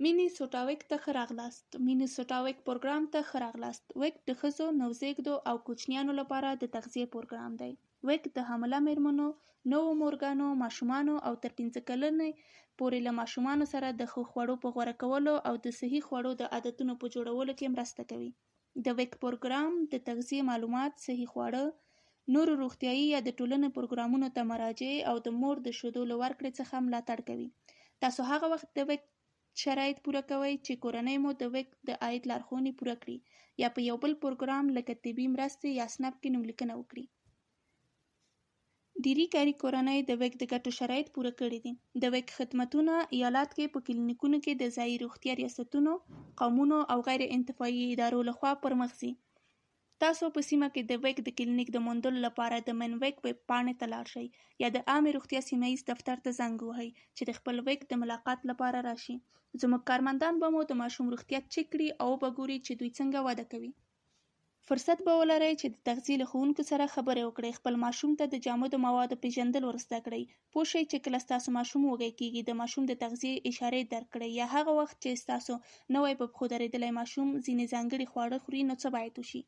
مینیسوټا ویک ته ښه راغلاست. مینیسوټا ویک پروګرام ته ښه راغلاست. ویک د ښځو، نوزیږدو او کوچنیانو لپاره د تغذیې پروګرام دی. ویک د حامله مېرمنو، نوو مورګانو، ماشومانو او تر 5 کلنې پورې له ماشومانو سره د ښه خوړو په غوره کولو او د صحي خوړو د عادتونو په جوړولو کې مرسته کوي. د ویک پروګرام د تغذیې معلومات، صحي خواړه، نورو روغتیایي یا د ټولنې پروګرامونو ته مراجعې او د مور د شیدو له ورکړې څخه ملاتړ کوي. تاسو هغه وخت د ویک شرایط پوره کوئ چې کورنۍ مو د ویک د عاید لارښوونې پوره کړي یا په یو بل پروګرام لکه طبي مرستې یا سنپ کې نوملیکنه وکړي. ډیری کاري کورنۍ د ویک د ګټو شرایط پوره کړي دي. د ویک خدمتونه ایالات کې په کلینیکونو کې د ځایي روغتیا ریاستونو، قومونو او غیر انتفاعي ادارو لخوا پرمخ ځي. تاسو په سیمه کې د ویک د کلینیک د موندلو لپاره د من ویک ویب پاڼې ته لاړ شئ یا د عامې روغتیا سیمه ییز دفتر ته زنګ ووهئ چې د خپل ویک د ملاقات لپاره راشي. زموږ کارمندان به مو د ماشوم روغتیا چیک کړي او وګوري چې دوی څنګه وده کوي. فرصت به ولرئ چې د تغذیې له ښوونکو سره خبرې وکړئ. خپل ماشوم ته د جامدو موادو پیژندل ور زده کړئ. پوه شئ چې کله ستاسو ماشوم وږی کیږي د ماشوم د تغذیې اشارې درک کړئ یا هغه وخت چې ستاسو نوی په پښو درېدلی ماشوم ځینې ځانګړي خواړه خوري نو څه باید وشي.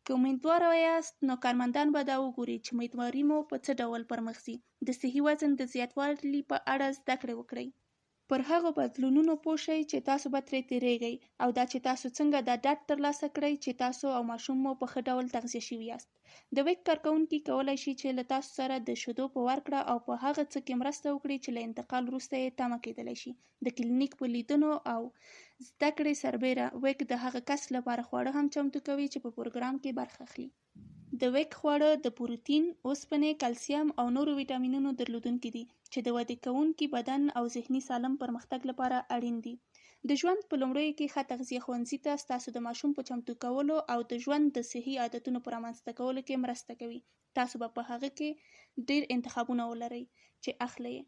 که امیدواره یاست نو کارمندان به دا وګوري چې امیدواري مو په څه ډول پرمخ ځي. د صحي وزن د زیاتوالي په اړه زده کړې وکړئ. پر هغو بدلونونو پوه شئ چې تاسو به ترې تیریږئ او دا چې تاسو څنګه دا ډاډ ترلاسه کړئ چې تاسو او ماشوم مو په ښه ډول تغذیه شوي یاست. د ویک کارکوونکي کولی شي چې له تاسو سره د شیدو په ورکړه او په هغه څه کې مرسته وکړي چې له انتقال وروسته یې تمه کیدلی شي. د کلینیک په لیدنو او زده کړې سربیره ویک د هغه کس لپاره خواړه هم چمتو کوي چې په پروګرام کې برخه اخلي. د ویک خواړه د پروتین، اوسپنې، کلسیم او نورو ویټامینونو درلودونکي دي چې د ودې کوونکي بدن او ذهني سالم پرمختګ لپاره اړین دي. د ژوند په لومړیو کې ښه تغذیه ښوونځي ته ستاسو د ماشوم په چمتو کولو او د ژوند د صحي عادتونو په رامنځته کولو کې مرسته کوي. تاسو به په هغه کې ډیر انتخابونه ولرئ چې اخلئ یې.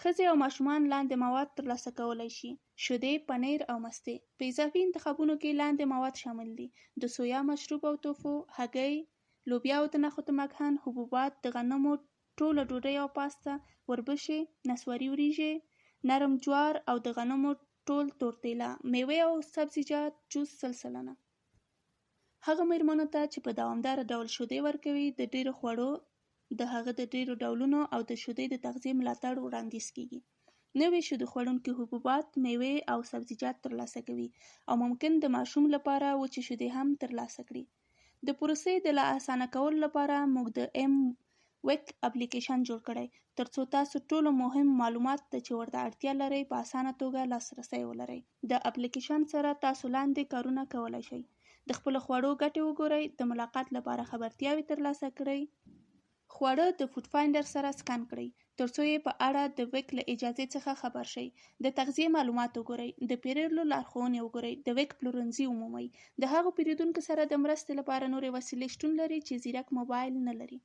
ښځې او ماشومان لاندې مواد ترلاسه کولی شي: شیدې، پنیر او مستې. په اضافي انتخابونو کې لاندې مواد شامل دي: د سویا مشروب او توفو، هګۍ، لوبیا او د نخودو مکهن، حبوبات، د غنمو ټوله ډوډۍ او پاستا، وربشې، نسواري وریژې، نرم جوار او د غنمو ټول تورتیلا، میوې او سبزیجات، جوس 100%. هغه مېرمنو ته چې په دوامداره ډول شیدې ورکوي د ډیرو خوړو د هغه د ډیرو ډولونو او د شیدې د تغذیې ملاتړ وړاندیز کیږي. نوې شیدو خوړونکي حبوبات، میوې او سبزیجات ترلاسه کوي او ممکن د ماشوم لپاره وچې شیدې هم ترلاسه کړي. د پروسې د لا اسانه کولو لپاره موږ د ایم ویک اپلیکیشن جوړ کړی ترڅو تاسو ټولو مهم معلومات ته چې ورته اړتیا لرئ په اسانه توګه لاسرسی ولرئ. د اپلیکیشن سره تاسو لاندې کارونه کولی شئ: د خپلو خوړو ګټې وګورئ، د ملاقات لپاره خبرتیاوې ترلاسه کړئ، خواړه د فود فایندر سره سکن کړئ ترڅو یې په اړه د ویک له اجازې څخه خبر شئ، د تغذیې معلومات وګورئ، د پیرلو لارښوونې وګورئ، د ویک پلورنځي ومومئ. د هغو پیرودونکو سره د مرستې لپاره نورې وسیلې شتون لري چې ځیرک موبایل نه لري.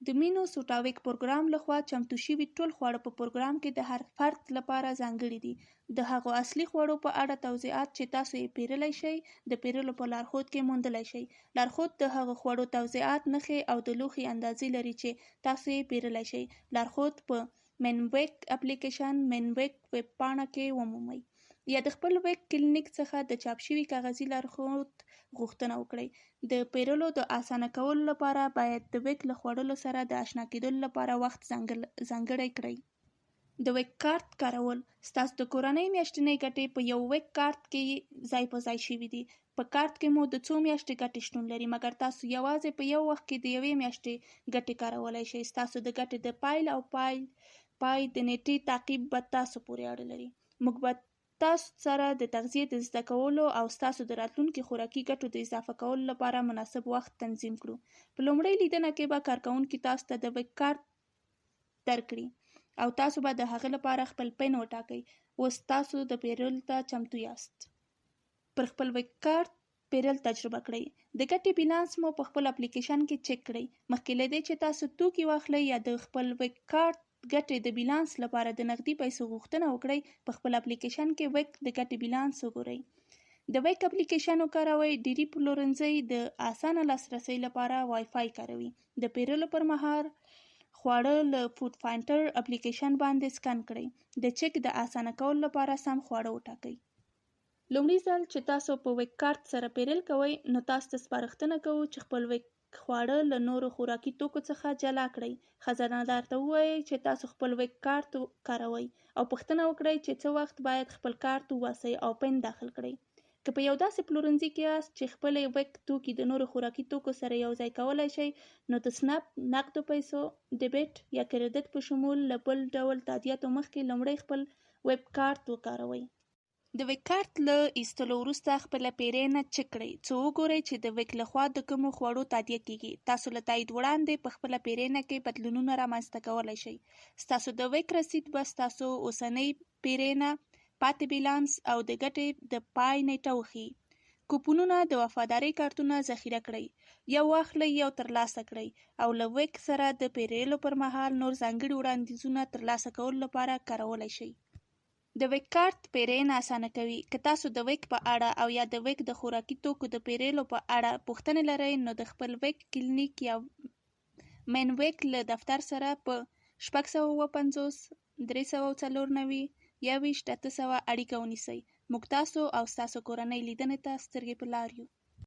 د مینیسوټا ویک پروګرام لخوا چمتو شوي ټول خواړه په پروګرام کې د هر فرد لپاره ځانګړي دي. د هغو اصلي خوړو په اړه توضیحات چې تاسو یې پیرلی شئ د پیرلو په لارښود کې موندلی شئ. لارښود د هغو خوړو توضیحات، نښې او د لوښي اندازې لري چې تاسو یې پیرلی شئ. لارښود په من ویک اپلیکیشن من ویک ویب پاڼه کې ومومئ یا د خپل ویک کلینیک څخه د چاپ شوي کاغذي لارښود غوښتنه وکړئ. د پیرلو د اسانه کولو لپاره باید د ویک له خوړلو سره د اشنا کیدلو لپاره وخت ځانګړی کړئ. د ویک کارت کارول. ستاسو د کورنۍ میاشتنۍ ګټې په یو ویک کارت کې ځای په ځای شوي دي. په کارت کې مو د څو میاشتې ګټې شتون لري، مګر تاسو یوازې په یو وخت کې د یوې میاشتې ګټې کارولی شئ. ستاسو د ګټې د پایل او پای د نیټې تعقیب به تاسو پورې اړه لري. موږ به تاسو سره د تغذیې د زده کولو او ستاسو د راتلونکي خوراکي ګټو د اضافه کولو لپاره مناسب وخت تنظیم کړو. په لومړۍ لیدنه کې به کارکوونکي تاسو ته د ویک کارت درکړي او تاسو به د هغه لپاره خپل پین وټاکئ. اوس تاسو د پیرل ته چمتو یاست. پر خپل ویک کارت پیرل تجربه کړئ. د ګټې بیلانس مو په خپل اپلیکیشن کې چک کړئ. مخکې له دې چې تاسو توکي واخلئ یا د خپل ویک کارت ګټې د بیلانس لپاره د نغدي پیسو غوښتنه وکړئ، په خپل اپلیکیشن کې ویک د ګټې بیلانس وګورئ. د ویک اپلیکیشن وکاروئ. ډیری پلورنځي د اسانه لاسرسي لپاره وای فای کاروي. د پیرلو پر مهال خواړه له فود فاینډر اپلیکیشن باندې سکن کړئ. د چک د اسانه کولو لپاره سم خواړه وټاکئ. لومړي ځل چې تاسو په ویب کارت سره پیرل کوئ نو تاسو ته سپارښتنه کوو چې خپل ویب خواړه له نورو خوراکي توکو څخه جلا کړئ. خزانه‌دار ته ووایئ چې تاسو خپل ویب کارت کاروئ او پوښتنه وکړئ چې څه وخت باید خپل کارت وباسئ او پن داخل کړئ. که په یو داسې پلورنځي کې یاست چې خپلې ویب توکي د نورو خوراکي توکو سره یوځای کولی شئ نو د سنپ، نقدو پیسو، ډیبټ یا کریډټ په شمول له بل ډول تادیاتو مخکې لومړی خپل ویب کارت وکاروئ. د ویب کارت له ایستلو وروسته خپله پیرینه چک کړئ څو وګورئ چې د ویب لخوا د کومو خوړو تادیه کیږي. تاسو له تایید وړاندې په خپله پیرینه کې بدلونونه رامنځته کولی شئ. ستاسو د ویب رسید به ستاسو اوسنۍ پیرینه، پاتې بیلانس او د ګټې د پای نیټه وښیي. کوپنونه د وفادارۍ کارتونه ذخیره کړئ. یو واخلئ یو ترلاسه کړئ او له ویب سره د پیرلو پر مهال نور ځانګړي وړاندیزونه ترلاسه کولو لپاره کارولی شئ. د ویب کارت پیرینه اسانه کوي. که تاسو د ویب په اړه او یا د ویب د خوراکي توکو د پیرلو په اړه پوښتنې لرئ نو د خپل ویب کلینیک یا مین ویب له دفتر سره په 650 394 21 800 اړیکه ونیسئ. موږ تاسو او ستاسو کورنۍ لیدنې ته سترګې په لار یو.